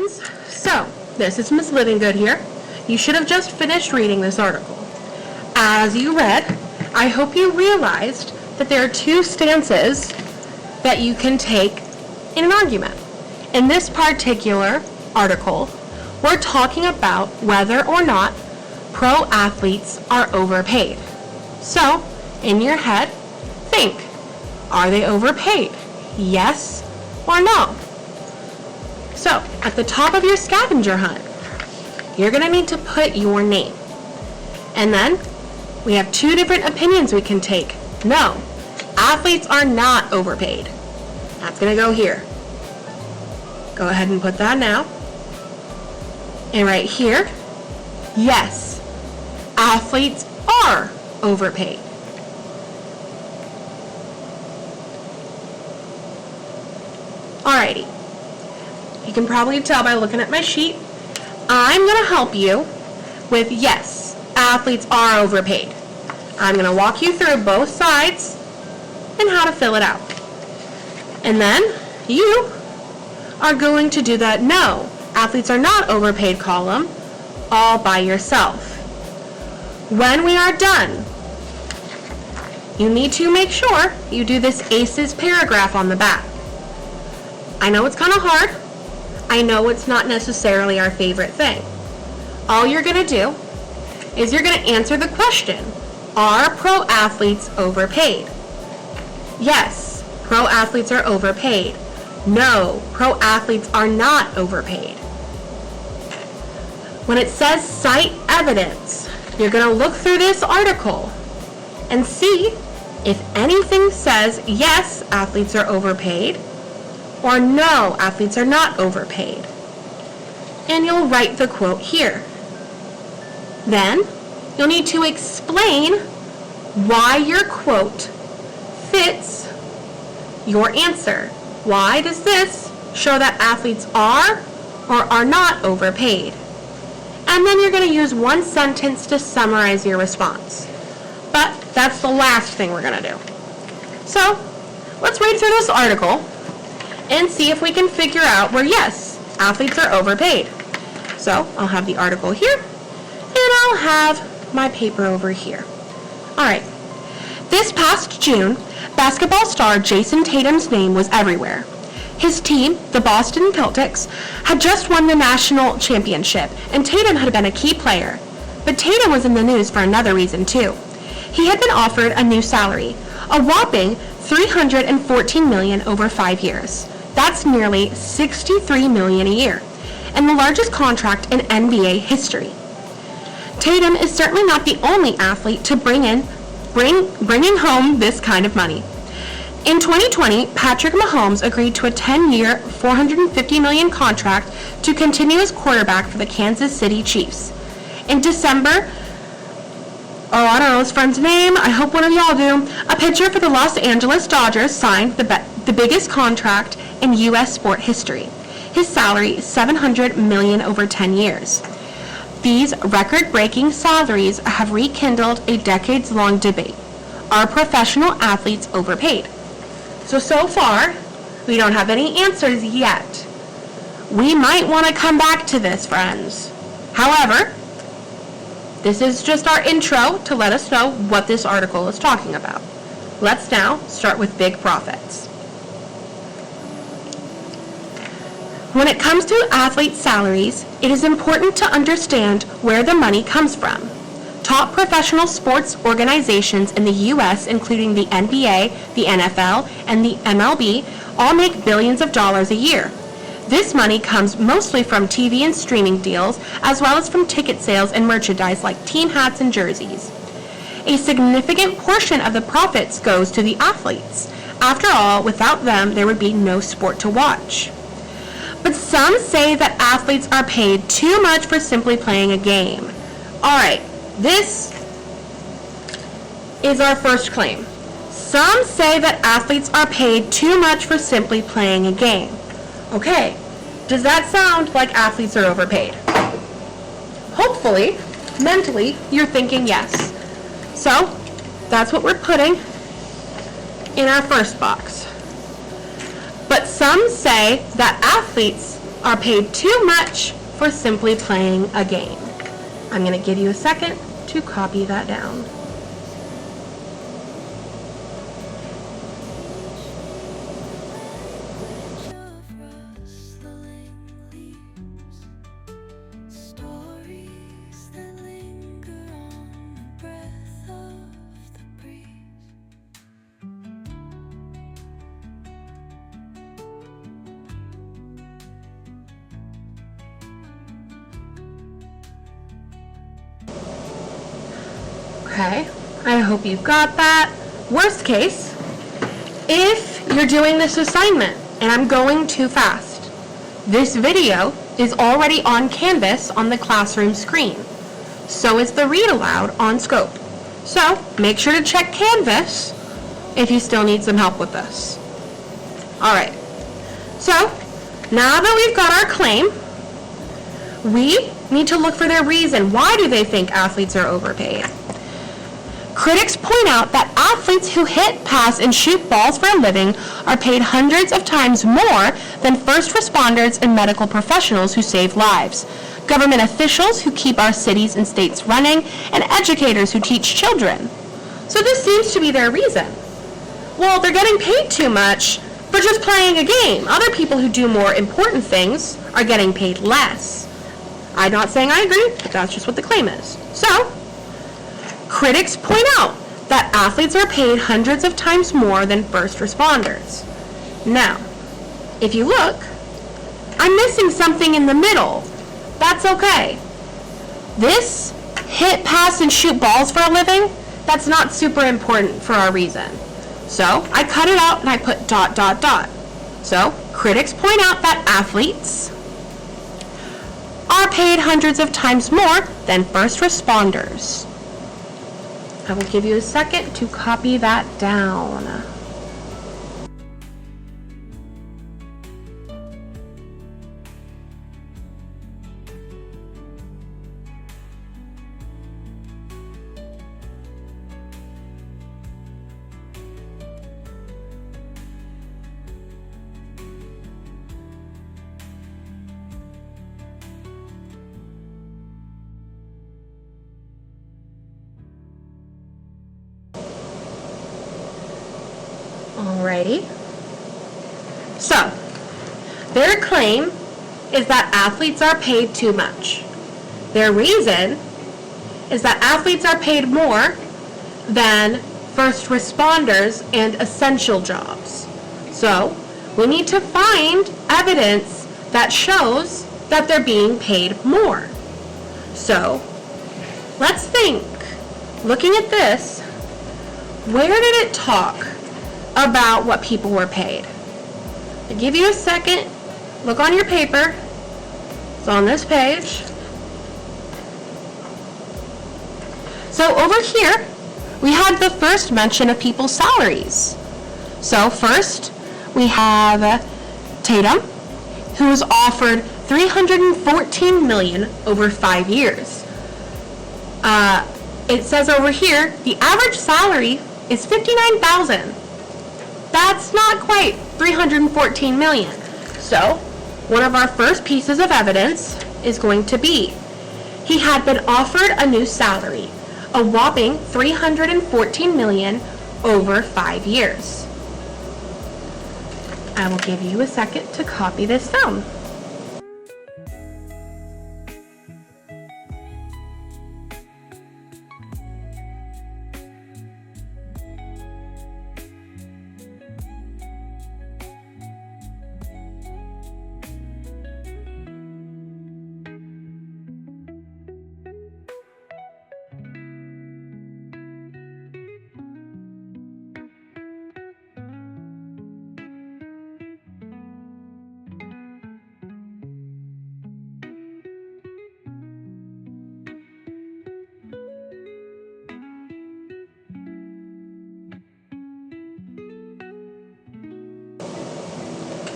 friends. So, this is Miss Living Good here. You should have just finished reading this article. As you read, I hope you realized that there are two stances that you can take in an argument. In this particular article, we're talking about whether or not pro athletes are overpaid. So, in your head, think, are they overpaid? Yes or no? So, at the top of your scavenger hunt, you're going to need to put your name. And then, we have two different opinions we can take. No, athletes are not overpaid. That's going to go here. Go ahead and put that now. And right here, yes, athletes are overpaid. Alrighty. You can probably tell by looking at my sheet, I'm going to help you with yes, athletes are overpaid. I'm going to walk you through both sides and how to fill it out. And then you are going to do that no, athletes are not overpaid column all by yourself. When we are done, you need to make sure you do this ACEs paragraph on the back. I know it's kind of hard. I know it's not necessarily our favorite thing. All you're going to do is you're going to answer the question, are pro athletes overpaid? Yes, pro athletes are overpaid. No, pro athletes are not overpaid. When it says cite evidence, you're going to look through this article and see if anything says yes, athletes are overpaid, or no, athletes are not overpaid. And you'll write the quote here. Then, you'll need to explain why your quote fits your answer. Why does this show that athletes are or are not overpaid? And then you're going to use one sentence to summarize your response. But that's the last thing we're going to do. So, let's read through this article and see if we can figure out where, yes, athletes are overpaid. So, I'll have the article here, and I'll have my paper over here. All right. This past June, basketball star Jason Tatum's name was everywhere. His team, the Boston Celtics, had just won the national championship, and Tatum had been a key player. But Tatum was in the news for another reason, too. He had been offered a new salary, a whopping $314 million over 5 years. That's nearly $63 million a year, and the largest contract in NBA history. Tatum is certainly not the only athlete to bringing home this kind of money. In 2020, Patrick Mahomes agreed to a 10-year, $450 million contract to continue as quarterback for the Kansas City Chiefs. In December, I don't know his friend's name, I hope one of y'all do, a pitcher for the Los Angeles Dodgers signed the biggest contract in U.S. sport history. His salary is $700 million over 10 years. These record-breaking salaries have rekindled a decades-long debate. Are professional athletes overpaid? So far, we don't have any answers yet. We might want to come back to this, friends. However, this is just our intro to let us know what this article is talking about. Let's now start with big profits. When it comes to athlete salaries, it is important to understand where the money comes from. Top professional sports organizations in the U.S., including the NBA, the NFL, and the MLB, all make billions of dollars a year. This money comes mostly from TV and streaming deals, as well as from ticket sales and merchandise like team hats and jerseys. A significant portion of the profits goes to the athletes. After all, without them, there would be no sport to watch. But some say that athletes are paid too much for simply playing a game. All right, this is our first claim. Some say that athletes are paid too much for simply playing a game. Okay, does that sound like athletes are overpaid? Hopefully, mentally, you're thinking yes. So, that's what we're putting in our first box. But some say that athletes are paid too much for simply playing a game. I'm going to give you a second to copy that down. Okay, I hope you've got that. Worst case, if you're doing this assignment and I'm going too fast, this video is already on Canvas on the classroom screen. So is the read aloud on Scope. So make sure to check Canvas if you still need some help with this. All right, so now that we've got our claim, we need to look for their reason. Why do they think athletes are overpaid? Critics point out that athletes who hit, pass, and shoot balls for a living are paid hundreds of times more than first responders and medical professionals who save lives, government officials who keep our cities and states running, and educators who teach children. So this seems to be their reason. Well, they're getting paid too much for just playing a game. Other people who do more important things are getting paid less. I'm not saying I agree, but that's just what the claim is. So, critics point out that athletes are paid hundreds of times more than first responders. Now, if you look, I'm missing something in the middle. That's okay. This hit, pass, and shoot balls for a living, that's not super important for our reason. So I cut it out and I put ... So critics point out that athletes are paid hundreds of times more than first responders. I will give you a second to copy that down. Alrighty. So, their claim is that athletes are paid too much. Their reason is that athletes are paid more than first responders and essential jobs. So, we need to find evidence that shows that they're being paid more. So, let's think. Looking at this, where did it talk about what people were paid? I'll give you a second. Look on your paper. It's on this page. So over here, we had the first mention of people's salaries. So first, we have Tatum, who was offered $314 million over 5 years. It says over here, the average salary is $59,000. That's not quite $314 million. So, one of our first pieces of evidence is going to be, he had been offered a new salary, a whopping $314 million over 5 years. I will give you a second to copy this down.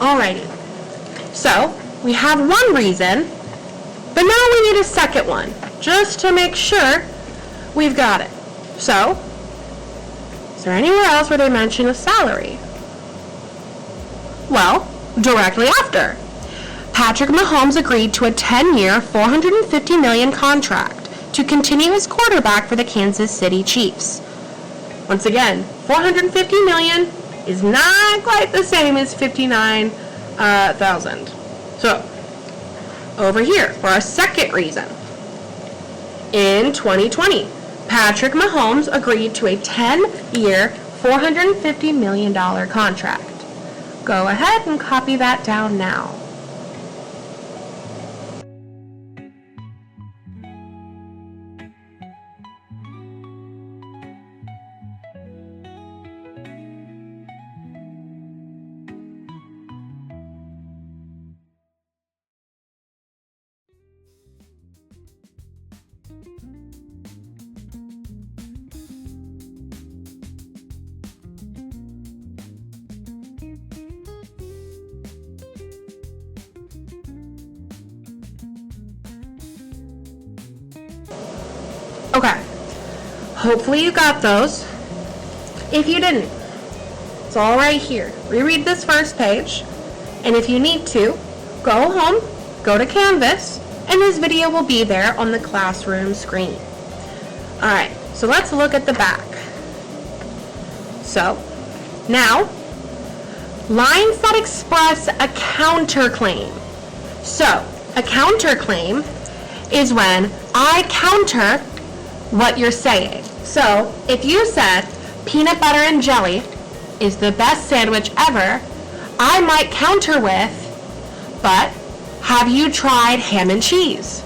Alrighty, so we have one reason, but now we need a second one, just to make sure we've got it. So, is there anywhere else where they mention a salary? Well, directly after. Patrick Mahomes agreed to a 10-year, $450 million contract to continue as quarterback for the Kansas City Chiefs. Once again, $450 million is not quite the same as $59,000. So, over here for our second reason. In 2020, Patrick Mahomes agreed to a 10-year, $450 million contract. Go ahead and copy that down now. Okay, hopefully you got those. If you didn't, it's all right here. Reread this first page, and if you need to, go home, go to Canvas, and this video will be there on the classroom screen. All right, so let's look at the back. So, now, lines that express a counterclaim. So, a counterclaim is when I counter what you're saying. So, if you said peanut butter and jelly is the best sandwich ever, I might counter with, but have you tried ham and cheese?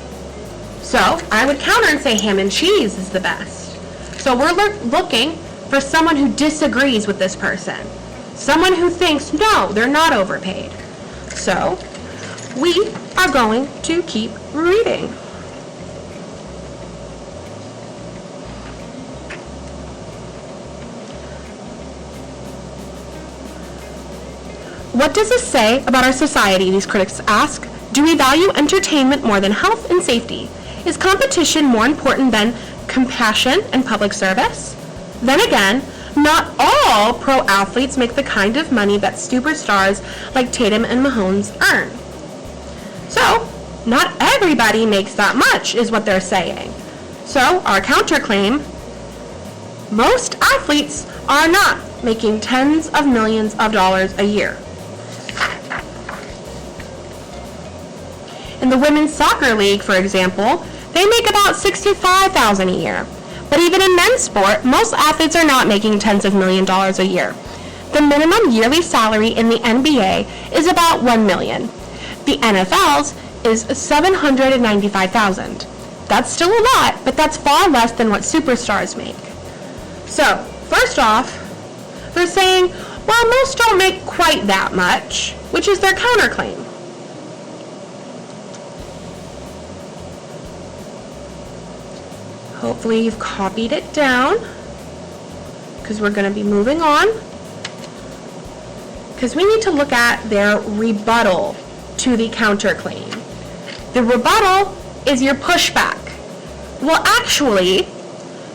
So, I would counter and say ham and cheese is the best. So, we're looking for someone who disagrees with this person. Someone who thinks, no, they're not overpaid. So, we are going to keep reading. What does this say about our society, these critics ask? Do we value entertainment more than health and safety? Is competition more important than compassion and public service? Then again, not all pro athletes make the kind of money that superstars like Tatum and Mahomes earn. So, not everybody makes that much, is what they're saying. So, our counterclaim, most athletes are not making tens of millions of dollars a year. In the women's soccer league, for example, they make about $65,000 a year. But even in men's sport, most athletes are not making tens of millions of dollars a year. The minimum yearly salary in the NBA is about $1 million. The NFL's is $795,000. That's still a lot, but that's far less than what superstars make. So, first off, they're saying, well, most don't make quite that much, which is their counterclaim. Hopefully you've copied it down, because we're going to be moving on, because we need to look at their rebuttal to the counterclaim. The rebuttal is your pushback. Well, actually,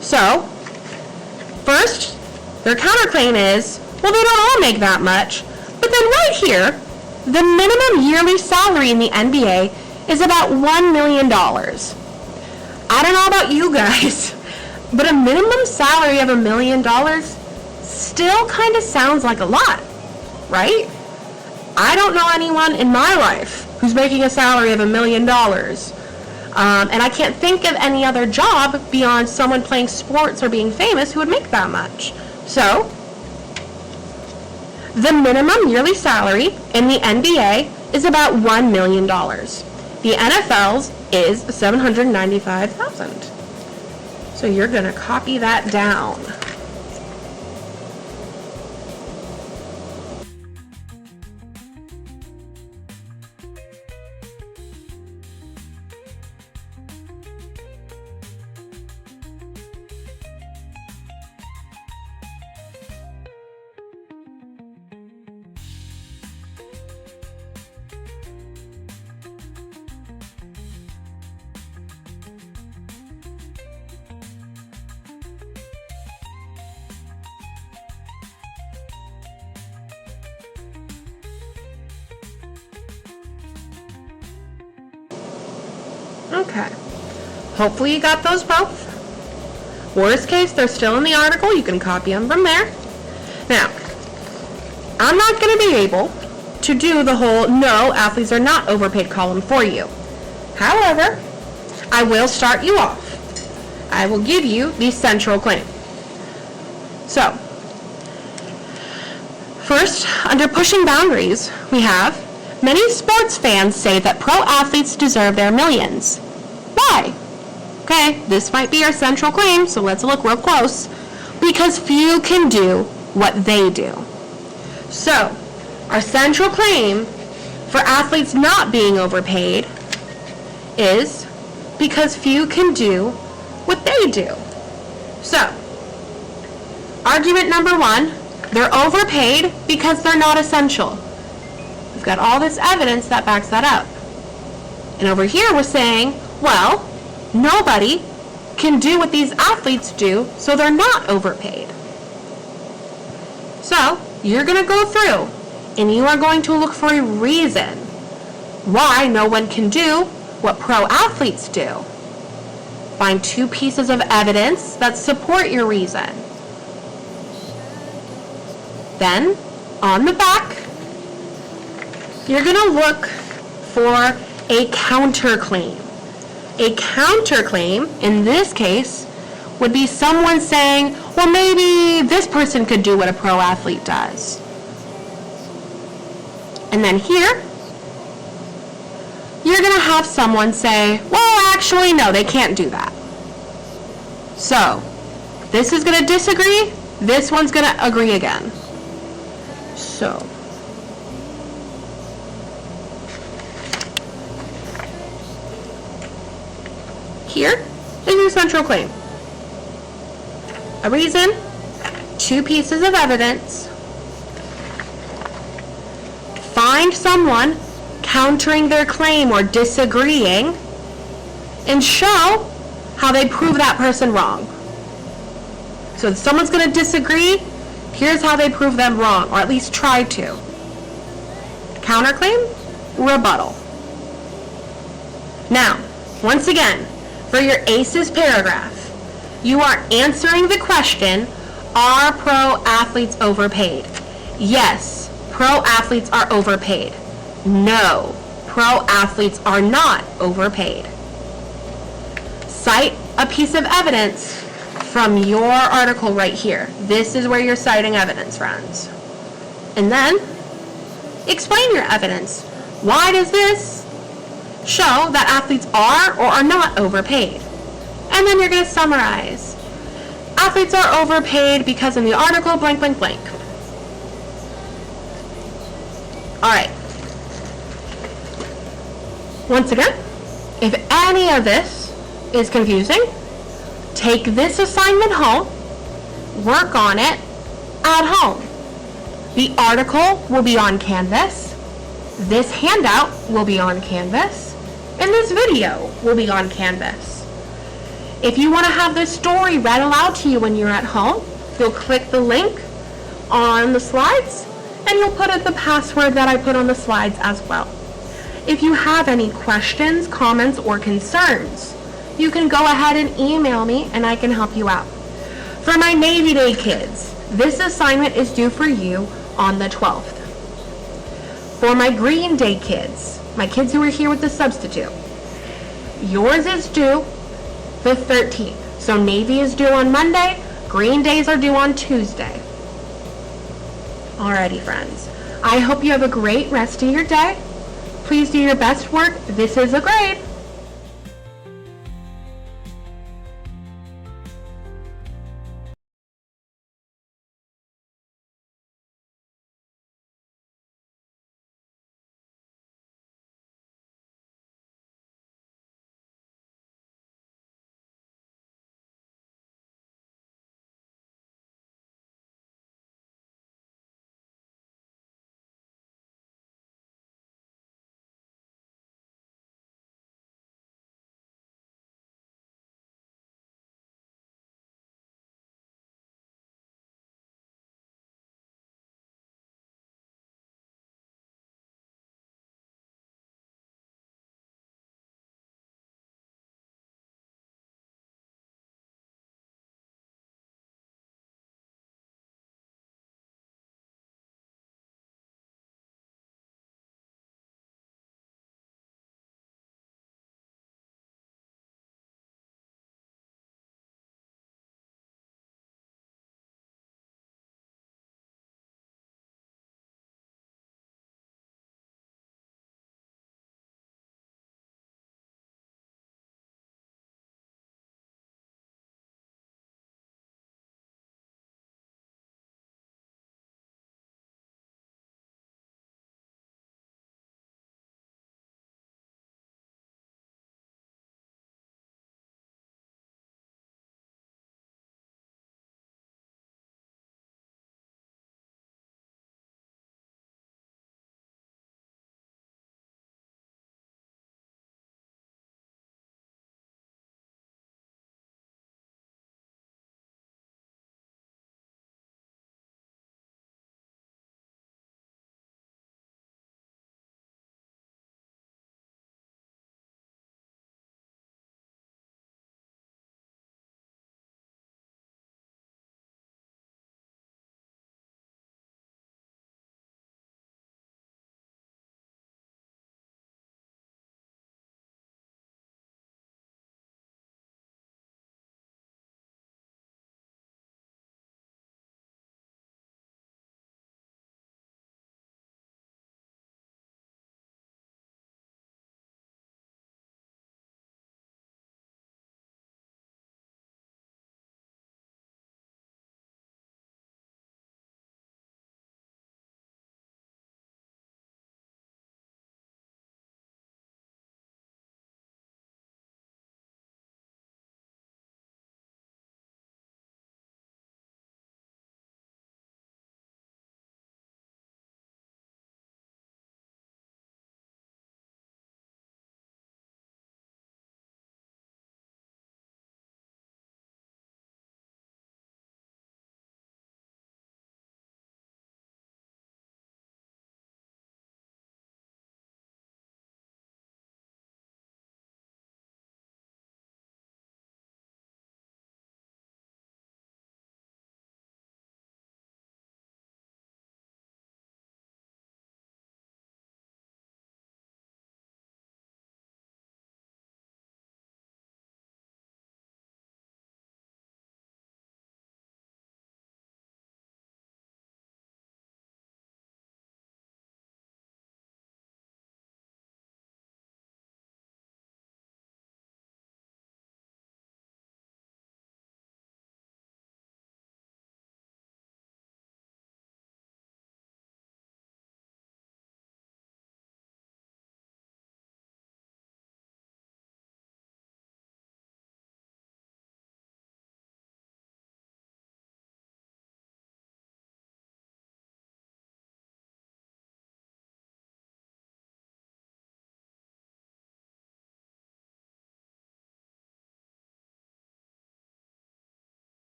so, first, their counterclaim is, well, they don't all make that much, but then right here, the minimum yearly salary in the NBA is about $1 million. I don't know about you guys, but a minimum salary of $1 million still kind of sounds like a lot, right? I don't know anyone in my life who's making a salary of $1 million. And I can't think of any other job beyond someone playing sports or being famous who would make that much. So, the minimum yearly salary in the NBA is about $1 million. The NFL's is $795,000. So you're going to copy that down. Okay. Hopefully you got those both. Worst case, they're still in the article. You can copy them from there. Now, I'm not going to be able to do the whole no, athletes are not overpaid column for you. However, I will start you off. I will give you the central claim. So, first, under pushing boundaries, we have many sports fans say that pro athletes deserve their millions. Why? Okay, this might be our central claim, so let's look real close. Because few can do what they do. So, our central claim for athletes not being overpaid is because few can do what they do. So, argument number one, they're overpaid because they're not essential. We've got all this evidence that backs that up. And over here we're saying, well, nobody can do what these athletes do, so they're not overpaid. So, you're going to go through and you are going to look for a reason why no one can do what pro athletes do. Find two pieces of evidence that support your reason. Then, on the back, you're going to look for a counterclaim. A counterclaim, in this case, would be someone saying, well, maybe this person could do what a pro athlete does. And then here, you're going to have someone say, well, actually, no, they can't do that. So, this is going to disagree, this one's going to agree again. So, here is your central claim. A reason, two pieces of evidence, find someone countering their claim or disagreeing, and show how they prove that person wrong. So if someone's going to disagree, here's how they prove them wrong, or at least try to. Counterclaim, rebuttal. Now, once again, for your ACEs paragraph, you are answering the question, are pro athletes overpaid? Yes, pro athletes are overpaid. No, pro athletes are not overpaid. Cite a piece of evidence from your article right here. This is where you're citing evidence, friends. And then, explain your evidence. Why does this show that athletes are or are not overpaid? And then you're going to summarize. Athletes are overpaid because in the article, blank, blank, blank. All right. Once again, if any of this is confusing, take this assignment home, work on it at home. The article will be on Canvas, this handout will be on Canvas, and this video will be on Canvas. If you want to have this story read aloud to you when you're at home, you'll click the link on the slides, and you'll put in the password that I put on the slides as well. If you have any questions, comments, or concerns, you can go ahead and email me and I can help you out. For my Navy Day kids, this assignment is due for you on the 12th. For my Green Day kids, my kids who are here with the substitute, yours is due the 13th. So Navy is due on Monday, Green Days are due on Tuesday. Alrighty, friends. I hope you have a great rest of your day. Please do your best work. This is a grade.